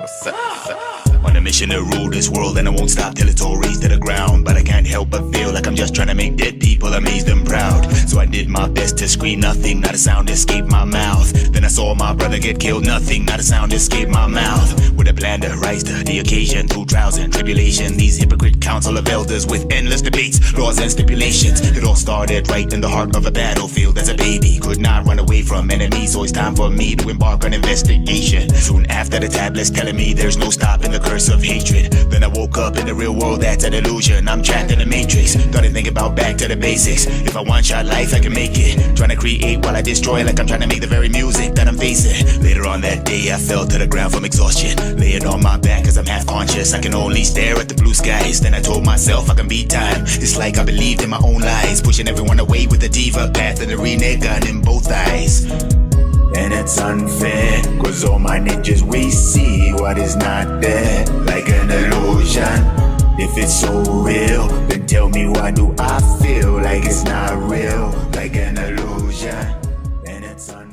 What's up? What's up? On a mission to rule this world, and I won't stop till it's all razed to the ground. But I can't help but feel like I'm just trying to make dead people amazed and proud. So I did my best to scream nothing, not a sound escaped my mouth. Then I saw my brother get killed, nothing, not a sound escaped my mouth. With a plan to rise to the occasion through trials and tribulation. These hypocrite council of elders with endless debates, laws and stipulations. It all started right in the heart of a battlefield as a baby. Could not run away from enemies, so it's time for me to embark on investigation. Soon after the tablets telling me there's no stopping the curse of hatred. Then I woke up in the real world, that's an illusion. I'm trapped in the matrix, started thinking about back to the basics. If I one-shot life, I can make it. Trying to create while I destroy, like I'm trying to make the very music that I'm facing. Later on that day, I fell to the ground from exhaustion. Laying on my back cause I'm half conscious. I can only stare at the blue skies. Then I told myself I can beat time. It's like I believed in my own lies, pushing everyone away with the diva path and the renegade gun in both eyes. And it's unfair, cause all my ninjas we see what is not there, like an illusion. If it's so real, then tell me why do I feel like it's not real, like an illusion. And it's unfair.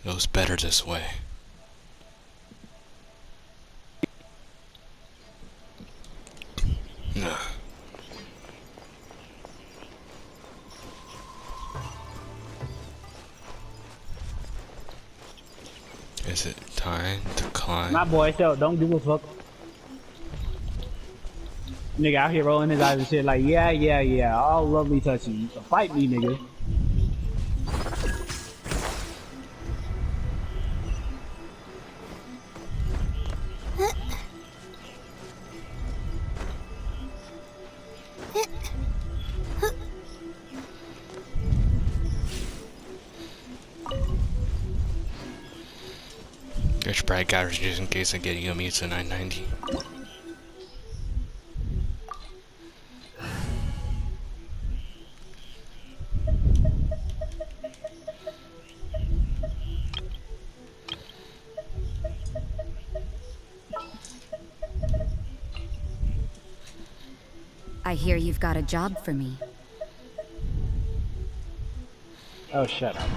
It was better this way. Nah. Is it time to climb? My boy, so don't give a fuck. Nigga out here rolling his eyes and shit like, yeah, all lovely touchy. Fight me, nigga. Rich brag guys just in case I get yummy to 990. I hear you've got a job for me. Oh, shut up.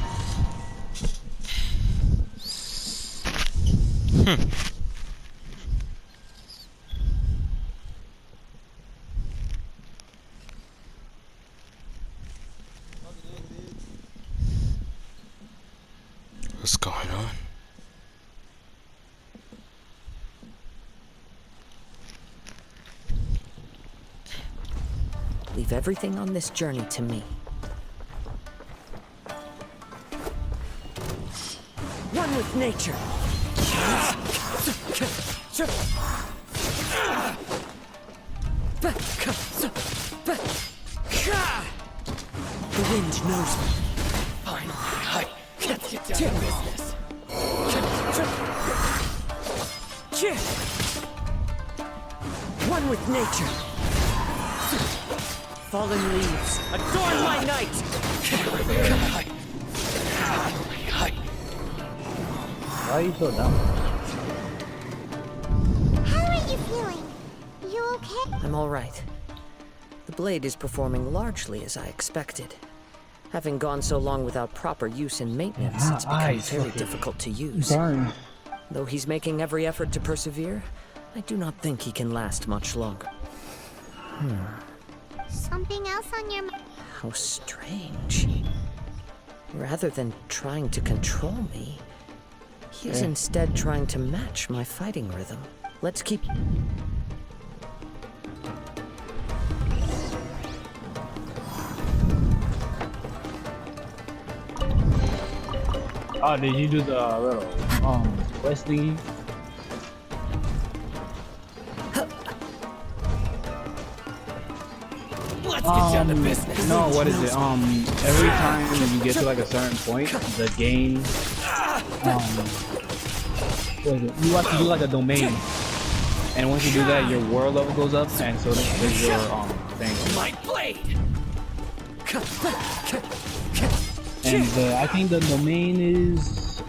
What's going on? Leave everything on this journey to me. One with nature. The wind knows me. Finally, let's get down to business. One with nature. Fallen leaves, adorn my night! Why are you so dumb? How are you feeling? You okay? I'm alright. The blade is performing largely as I expected. Having gone so long without proper use and maintenance, it's become very difficult to use. Burn. Though he's making every effort to persevere, I do not think he can last much longer. Something else on your mind? How strange. Rather than trying to control me, he is instead trying to match my fighting rhythm. Let's keep... Oh, did you do the little quest thingy? Let's get down to business. No, what is it? Every time you get to like a certain point, the game, what is it? You have to do like a domain, and once you do that, your world level goes up, and so does your thing. My blade. And I think the domain is is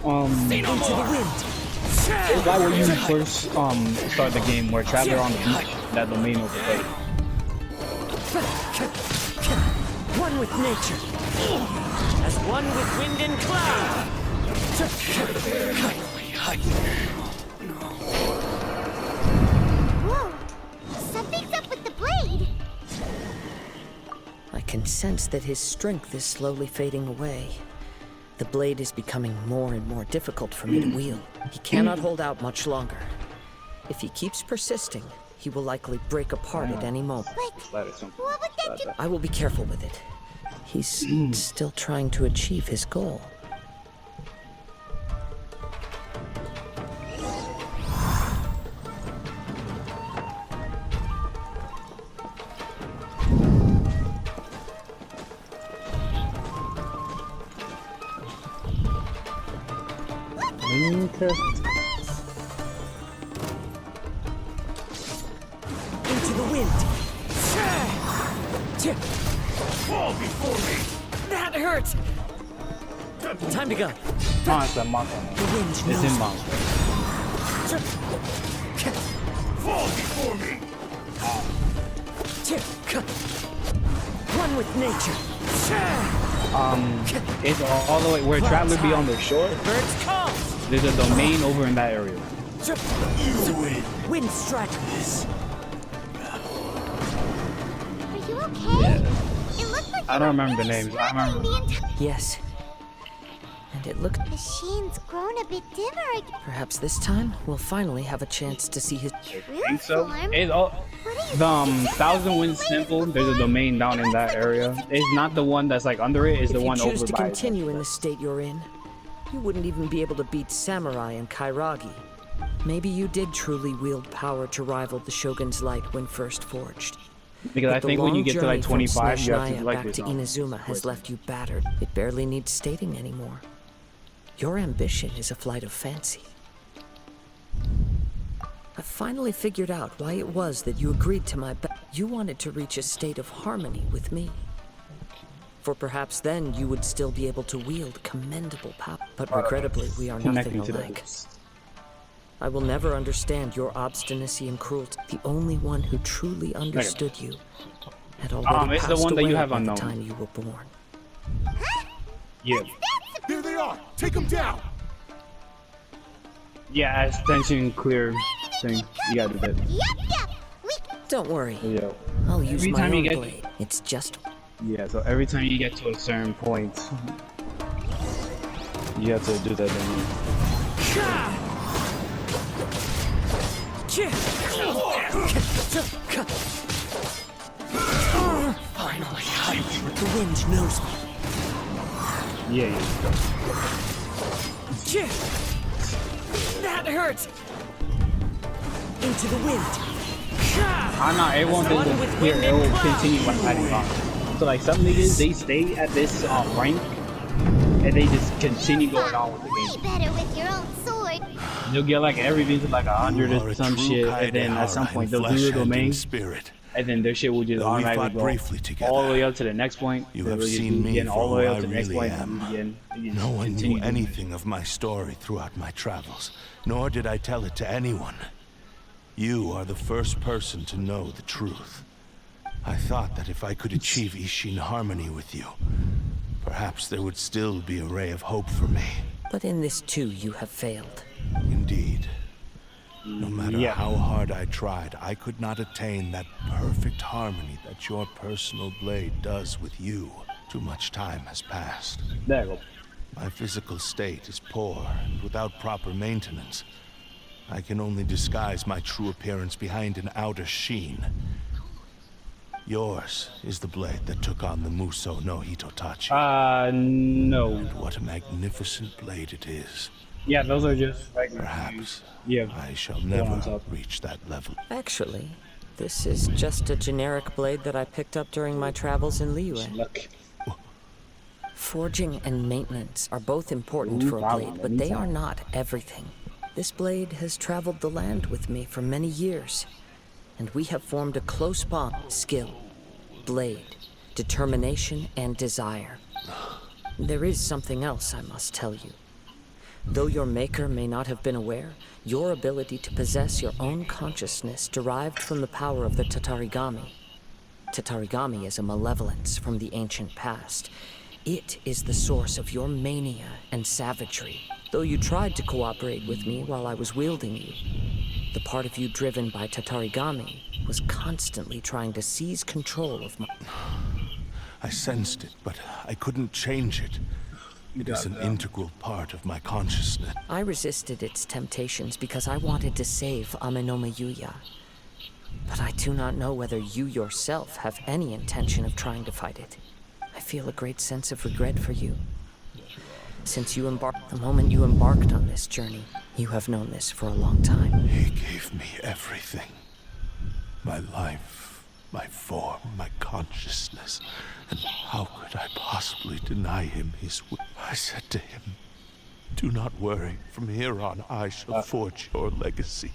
that where you first start the game, where Traveler on the beach, that domain over there. One with nature, as one with wind and cloud. Whoa! Something's up with the blade! I can sense that his strength is slowly fading away. The blade is becoming more and more difficult for me to wield. He cannot hold out much longer. If he keeps persisting, he will likely break apart at any moment. But what would that do? I will be careful with it. He's still trying to achieve his goal. Okay. Into the wind. Fall before me. That hurts. Time to go. Oh, it's a monster. The wind It's knows in me. monster. Fall before me. One with nature. It's all the way where Traveler be on the shore. Birds call. There's a domain over in that area. Wind strike. Are you okay? It looked like I don't remember the names. I remember. Yes. And it looked. The sheen's grown a bit dimmer again. Perhaps this time we'll finally have a chance to see his. Think so? Form? It's all, What are you the Thousand Winds Temple. There's a domain down in that area. It's not the one that's like under it. It's If the you one over choose to by. continue in the state you're in, you wouldn't even be able to beat Samurai and Kairagi. Maybe you did truly wield power to rival the Shogun's light when first forged. Because I But the think when you long get to like journey from 25, you have to Snezhnaya like back this. to Inazuma has left you battered. It barely needs stating anymore. Your ambition is a flight of fancy. I finally figured out why it was that you agreed to my You wanted to reach a state of harmony with me. For perhaps then you would still be able to wield commendable power. But regrettably, we are nothing Connecting to alike. that. I will never understand your obstinacy and cruelty. The only one who truly understood you had already it's the passed one that you away have by the unknown. time you were born. Yeah. There they are. Take them down. Yeah, as tension clear thing. You gotta do that. Yep. Don't worry, Yeah. I'll use Every my time you own get- blade. It's just Yeah, so every time you get to a certain point, you have to do that thing. finally. The wind knows me. Yeah. That hurts. Into the wind. I'm not. It won't just here. It will continue by adding on. So like some niggas, they stay at this rank, and they just continue going on with the Way game. better with your own sword. They'll get like everything to like 100 or some shit, and then at some point they'll do the domain, Spirit. and then their shit will just Though we automatically fought briefly go together, all the way up to the next point. you They'll have just seen do me again for all the way who up to the I next really point. am. And again, No one continue knew doing it. anything of my story throughout my travels, nor did I tell it to anyone. You are the first person to know the truth. I thought that if I could achieve Ishin harmony with you, perhaps there would still be a ray of hope for me. But in this too, you have failed. Indeed. No matter Yeah. how hard I tried, I could not attain that perfect harmony that your personal blade does with you. Too much time has passed. There you go. My physical state is poor, and without proper maintenance, I can only disguise my true appearance behind an outer sheen. Yours is the blade that took on the Muso no Hitotachi. No. What a magnificent blade it is. Yeah, those are just regular. Perhaps Yeah. I shall on never top. reach that level. Actually, this is just a generic blade that I picked up during my travels in Liyue. Look. Forging and maintenance are both important for a wow, blade, but they are anytime. not everything. This blade has traveled the land with me for many years, and we have formed a close bond. Skill, blade, determination, and desire. There is something else I must tell you. Though your maker may not have been aware, your ability to possess your own consciousness derived from the power of the Tatarigami. Tatarigami is a malevolence from the ancient past. It is the source of your mania and savagery. Though you tried to cooperate with me while I was wielding you, the part of you driven by Tatarigami was constantly trying to seize control of my... I sensed it, but I couldn't change it. It is an integral part of my consciousness. I resisted its temptations because I wanted to save Amenoma Yuya. But I do not know whether you yourself have any intention of trying to fight it. I feel a great sense of regret for you. Since you the moment you embarked on this journey, you have known this for a long time. He gave me everything. My life, my form, my consciousness. And how could I possibly deny him his will? I said to him, "Do not worry. From here on, I shall forge your legacy."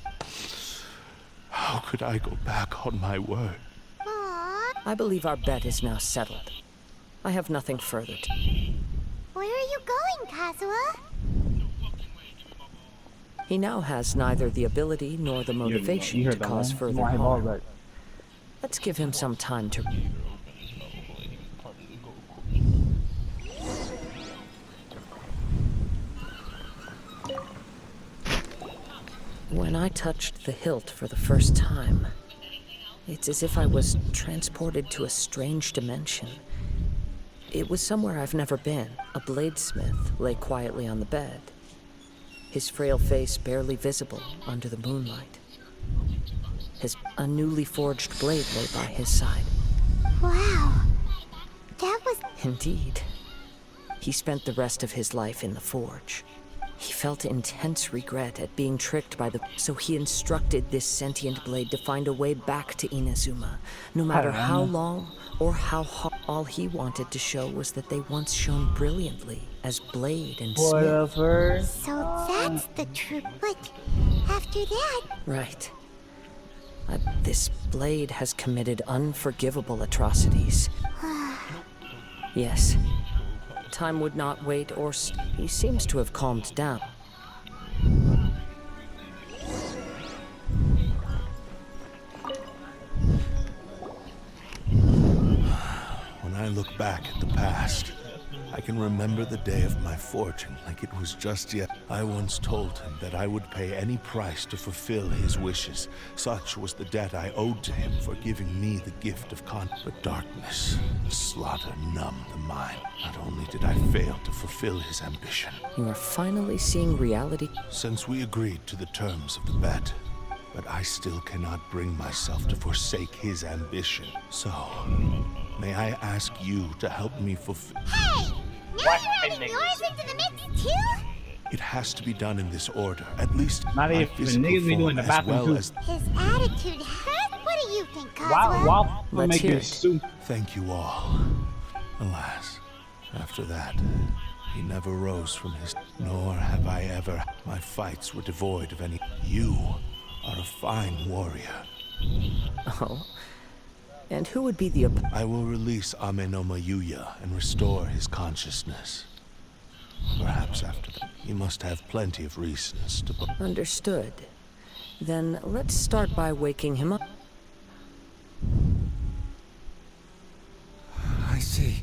How could I go back on my word? Aww. I believe our bet is now settled. I have nothing further to... Where are you going, Kazuha? He now has neither the ability nor the motivation to cause further harm. Let's give him some time to... When I touched the hilt for the first time, it's as if I was transported to a strange dimension. It was somewhere I've never been. A bladesmith lay quietly on the bed, his frail face barely visible under the moonlight. A newly forged blade lay by his side. Wow. That was... Indeed. He spent the rest of his life in the forge. He felt intense regret at being tricked by the... So he instructed this sentient blade to find a way back to Inazuma, no matter how long or how hard. All he wanted to show was that they once shone brilliantly as blade and smith. Whatever. So that's the truth. But after that... Right. This blade has committed unforgivable atrocities. Yes. Time would not wait or... He seems to have calmed down. When I look back at the past, I can remember the day of my forging like it was just yet. I once told him that I would pay any price to fulfill his wishes. Such was the debt I owed to him for giving me the gift of But darkness and slaughter numbed the mind. Not only did I fail to fulfill his ambition. You are finally seeing reality. Since we agreed to the terms of the bet, but I still cannot bring myself to forsake his ambition. So, may I ask you to help me fulfill... Hey! Now you're adding yours into the mix, too? It has to be done in this order. At least Not my even physical niggas be doing form the as bathroom well too. as... His attitude hurt? What do you think, Kazuha? Wow, Let's make hear it it. soup. Thank you all. Alas, after that, he never rose from his... Nor have I ever... My fights were devoid of any... You are a fine warrior. Oh. And who would be the... I will release Amenoma Yuya and restore his consciousness. Perhaps after that. You must have plenty of reasons to... Understood. Then let's start by waking him up. I see.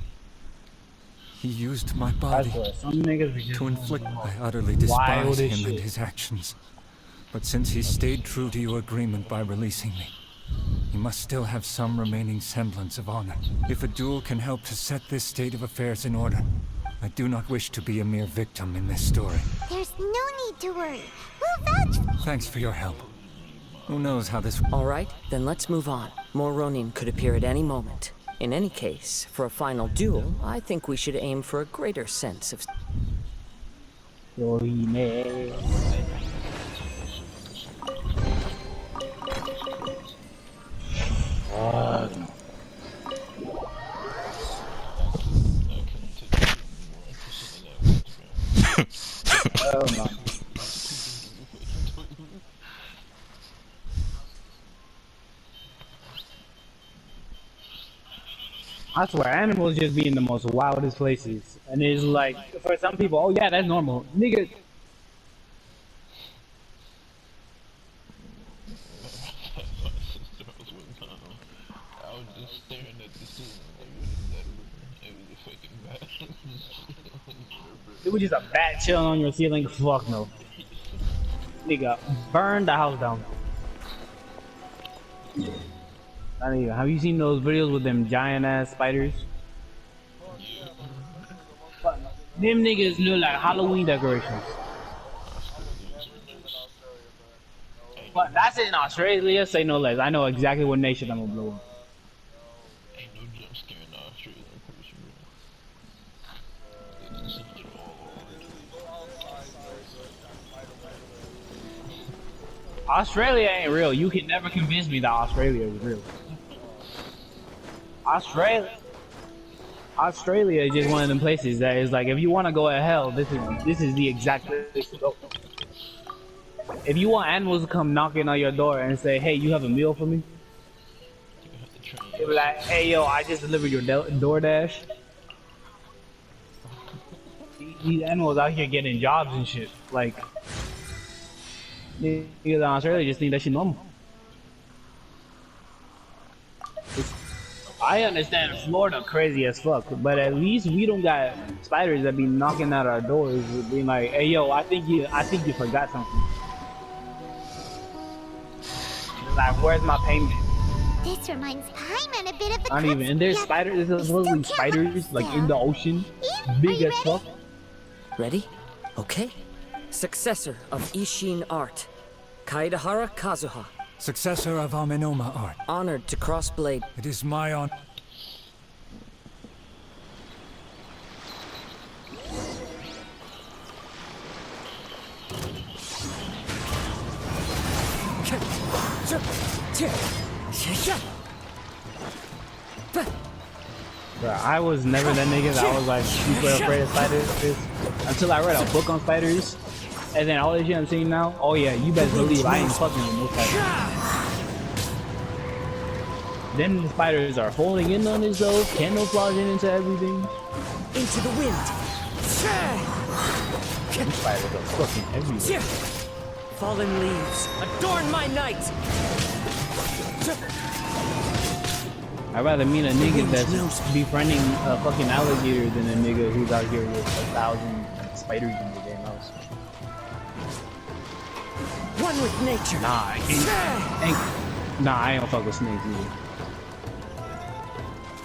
He used my body Some niggas be just to inflict. doing I utterly despise wild as him and shit. his actions. But since he stayed true to your agreement by releasing me, he must still have some remaining semblance of honor. If a duel can help to set this state of affairs in order, I do not wish to be a mere victim in this story. There's no need to worry. We'll vouch... Thanks for your help. Who knows how this... All right, then let's move on. More Ronin could appear at any moment. In any case, for a final duel, I think we should aim for a greater sense of... Rohine. Oh no. I swear, animals just be in the most wildest places, and it's like for some people, oh yeah, that's normal, nigga. I was just staring at the ceiling like, it was a fucking bat. It was just a bat chilling on your ceiling. Fuck no, nigga, burn the house down. Not even. Have you seen those videos with them giant ass spiders? Them niggas look like Halloween decorations. But that's in Australia, say no less. I know exactly what nation I'm gonna blow up. Ain't no jump scare in Australia, I'm pretty sure. Australia ain't real. You can never convince me that Australia is real. Australia is just one of them places that is like, if you want to go to hell, this is the exact place to go. If you want animals to come knocking on your door and say, hey, you have a meal for me? They be like, hey yo, I just delivered your DoorDash. These animals out here getting jobs and shit. Like, niggas in Australia just think that shit normal. I understand Florida crazy as fuck, but at least we don't got spiders that be knocking at our doors, being like, "Hey, yo, I think you forgot something." Like, where's my payment? This reminds Paimon a bit of the Not even. And there's spiders. There's supposedly spiders like in the ocean, big as fuck. Ready? Okay. Successor of Ishin art, Kaedahara Kazuha. Successor of Amenoma art. Honored to cross blade. It is my honor. Bro, I was never that nigga that I was like super afraid of spiders until I read a book on spiders. And then all this shit I'm seeing now, oh yeah, you best believe I ain't fucking with no spiders. Then the spiders are holding in on themselves, camouflaging into everything. Into the wind. These spiders are fucking everywhere. Fallen leaves, adorn my night. I'd rather meet a nigga that's befriending a fucking alligator than a nigga who's out here with 1,000 spiders in the damn house. One with nature. Nah, I can't. Nah, I don't fuck with snakes either.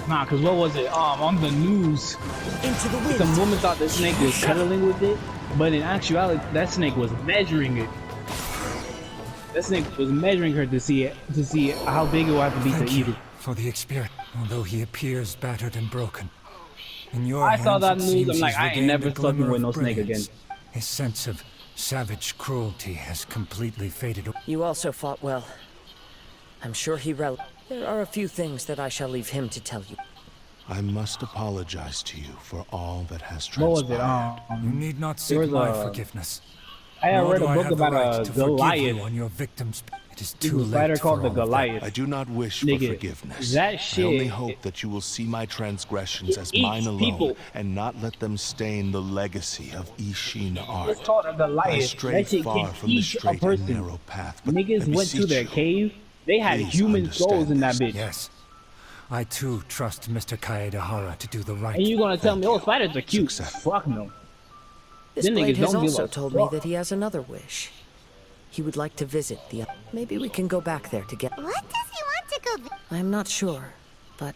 Nah, cause what was it? On the news, Into the wind. some woman thought the snake was cuddling with it, but in actuality, that snake was measuring it. That snake was measuring her to see how big it would have to be Thank to eat you it. for the experience, although he appears battered and broken. In your I saw hands, that it news, seems I'm like, he's I ain't regained never a glimmer fucking with no of snake brilliance. again. His sense of savage cruelty has completely faded away. You also fought well. I'm sure he There are a few things that I shall leave him to tell you. I must apologize to you for all that has What was transpired. it? You need not there seek was my a- forgiveness. I had Nor read do a I book have the about right a to forgive you Goliath. on your victims. It is There's too a late spider for called the all of that. Goliath. I do not wish Nigga, for forgiveness. that I only shit- hope that you will see my transgressions as It mine eats alone people. and not let them stain the legacy of Ishin It's art. called a I Goliath. That strayed shit far can from the eat a straight and person. narrow path, but Niggas I went to beseech their you, cave. They had please human understand skulls in that this. bitch. Yes. I too trust Mr. Kaedahara to do the right. And you gonna tell me, oh, spiders are cute? Success. Fuck no. This Them blade niggas has don't give also a told fuck. me that he has another wish. He would like to visit the... Maybe we can go back there together. What does he want to go I'm not sure, but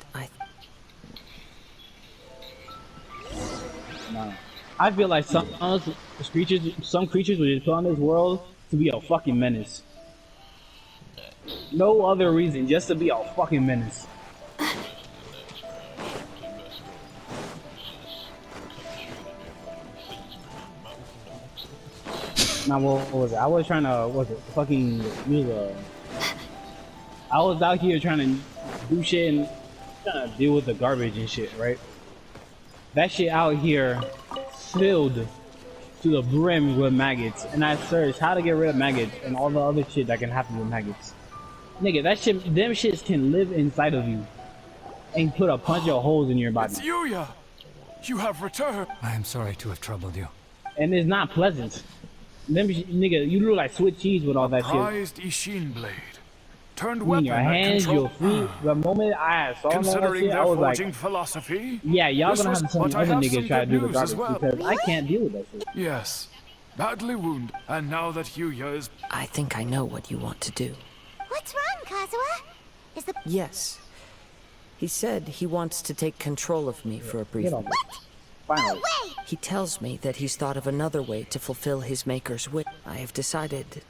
Nah. I feel like some creatures were just put on this world to be a fucking menace. No other reason, just to be a fucking menace. Now what was it? I was trying to I was out here trying to do shit and trying to deal with the garbage and shit, right? That shit out here filled to the brim with maggots, and I searched how to get rid of maggots and all the other shit that can happen with maggots. Nigga, them shits can live inside of you. and put a bunch of holes in your body. It's Yuya! You have returned! I am sorry to have troubled you. And it's not pleasant. Nigga, you look like Swiss cheese with all that shit. Prized Ishin blade. Turned In weapon your at hands, control. your feet. The moment I saw that Considering shit, I their was like, forging philosophy, yeah, y'all this gonna was- have some but I other have niggas some try to good do the news as garbage well. because I can't deal with that shit. Yes. Badly wounded, and now that Yuya is... I think I know what you want to do. What's wrong, Kazuha? Is the Yes. He said he wants to take control of me for a brief Get off moment. me. Finally. way? He tells me that he's thought of another way to fulfill his maker's wish. I have decided.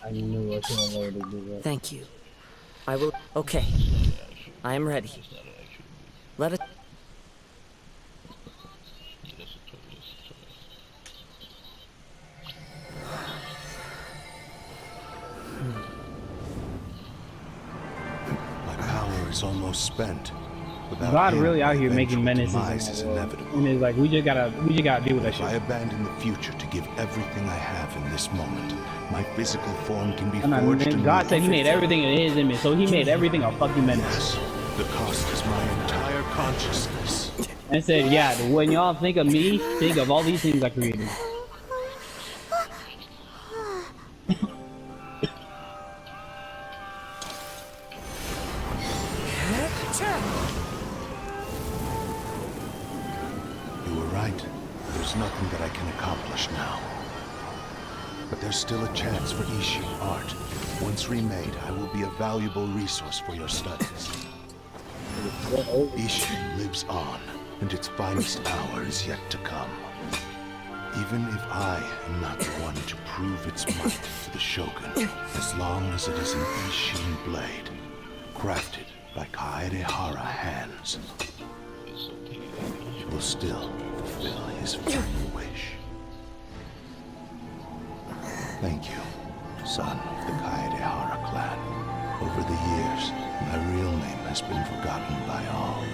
I knew what you wanted to do that. Thank you. I will. Okay. I am ready. Let it. My power is almost spent. Without God him, really out here making eventual menaces demise in is the world. inevitable. And it's like we just gotta deal with that If I shit. abandon the future to give everything I have in this moment, my physical form can be And forged anew. God said he made everything in his image, so he made everything a fucking menace. Yes, the cost is my entire consciousness. And said, yeah, when y'all think of me, think of all these things I created. You were right. There's nothing that I can accomplish now. But there's still a chance for Ishin art. Once remade, I will be a valuable resource for your studies. Ishin lives on, and its finest hour is yet to come. Even if I am not the one to prove its might to the Shogun, as long as it is an Ishin blade, crafted by Kaedehara hands, it will still fulfill his final wish. Thank you, son of the Kaedehara clan. Over the years, my real name has been forgotten by all.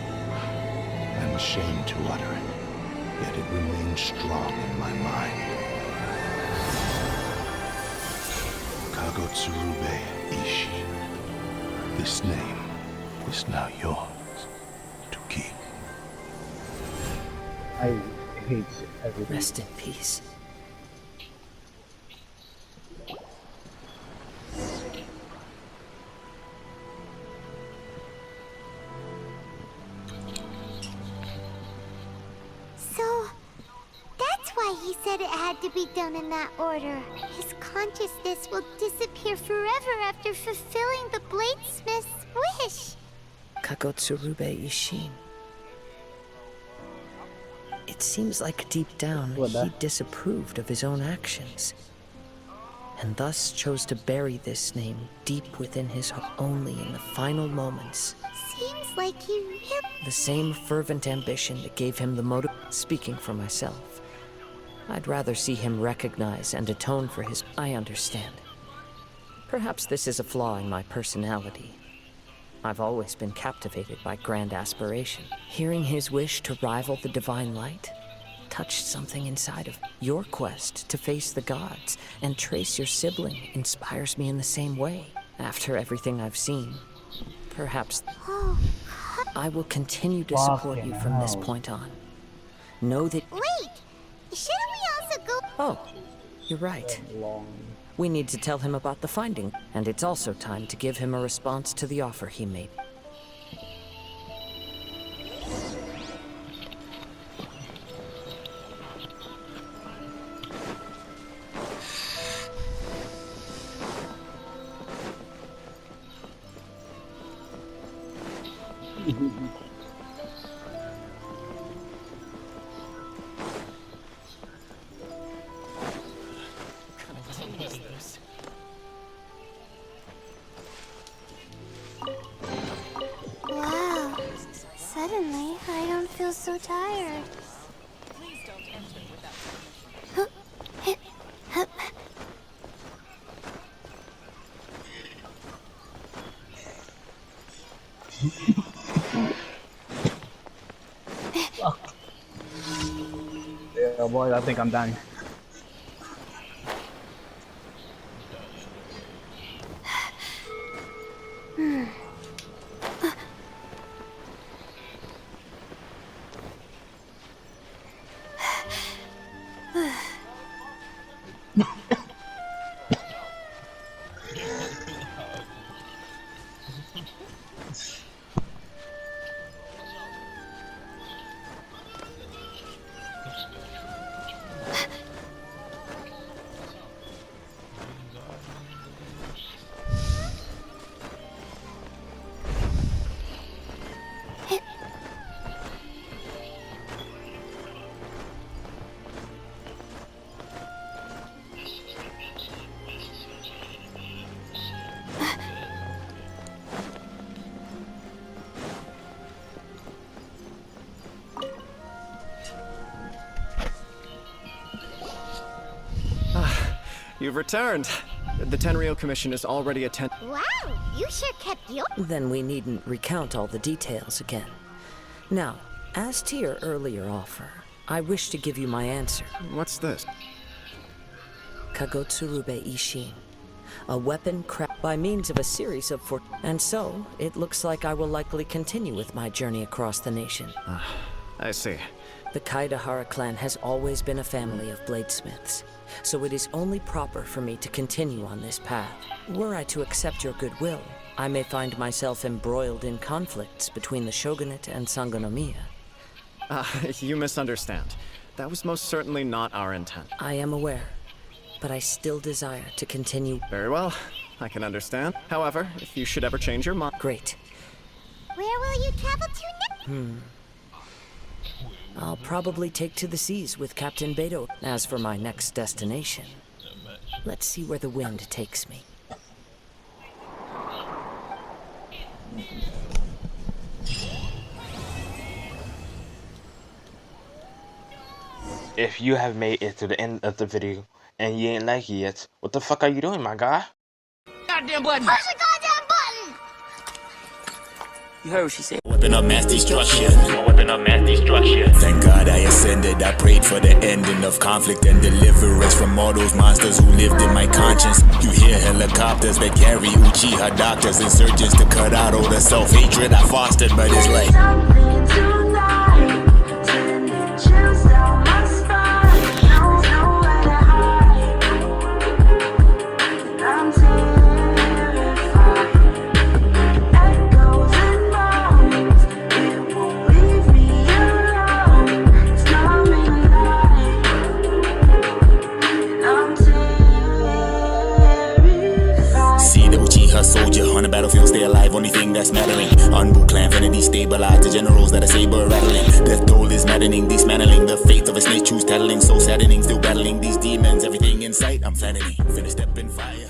I'm ashamed to utter it, yet it remains strong in my mind. Kagotsurube Ishi. This name is now yours to keep. I hate everything. Rest in peace. So, that's why he said it had to be done in that order. His consciousness will disappear forever after fulfilling the bladesmith's wish. Kagotsurube Ishin. It seems like deep down What he the- disapproved of his own actions, and thus chose to bury this name deep within his heart, only in the final moments. Seems like he really... The same fervent ambition that gave him the motive. Speaking for myself, I'd rather see him recognize and atone for his. I understand. Perhaps this is a flaw in my personality. I've always been captivated by grand aspiration. Hearing his wish to rival the divine light touched something inside of me. Your quest to face the gods and trace your sibling inspires me in the same way. After everything I've seen, perhaps Oh, I will continue to Fucking support you from this hell. point on. Know that. wait! Shouldn't we also go... Oh, you're right. We need to tell him about the finding, and it's also time to give him a response to the offer he made. Wow. Suddenly, I don't feel so tired. Yeah, boy, I think I'm dying. You've returned. The Tenryou Commission is already attending. Wow, you sure kept your... Then we needn't recount all the details again. Now, as to your earlier offer, I wish to give you my answer. What's this? Kagotsurube Ishin. A weapon crafted by means of a series of And so, it looks like I will likely continue with my journey across the nation. I see. The Kaidahara clan has always been a family of bladesmiths, so it is only proper for me to continue on this path. Were I to accept your goodwill, I may find myself embroiled in conflicts between the shogunate and Sangonomiya. You misunderstand. That was most certainly not our intent. I am aware, but I still desire to continue. Very well, I can understand. However, if you should ever change your mind... Great. Where will you travel to next? I'll probably take to the seas with Captain Beto. As for my next destination, let's see where the wind takes me. If you have made it to the end of the video and you ain't like it yet, what the fuck are you doing, my guy? Goddamn button! Push the goddamn button! You heard what she said. Weapon of mass destruction. Weapon of mass destruction. Thank God I ascended. I prayed for the ending of conflict and deliverance from all those monsters who lived in my conscience. You hear helicopters that carry Uchiha doctors and surgeons to cut out all the self-hatred I fostered, but it's like... Soldier on the battlefield, stay alive, only thing that's mattering. Unbu clan, vanity stabilized, the generals that are saber rattling. Death toll is maddening, dismantling the faith of a snake, choose tattling. So saddening, still battling these demons, everything in sight, I'm flattening. Finna step in fire.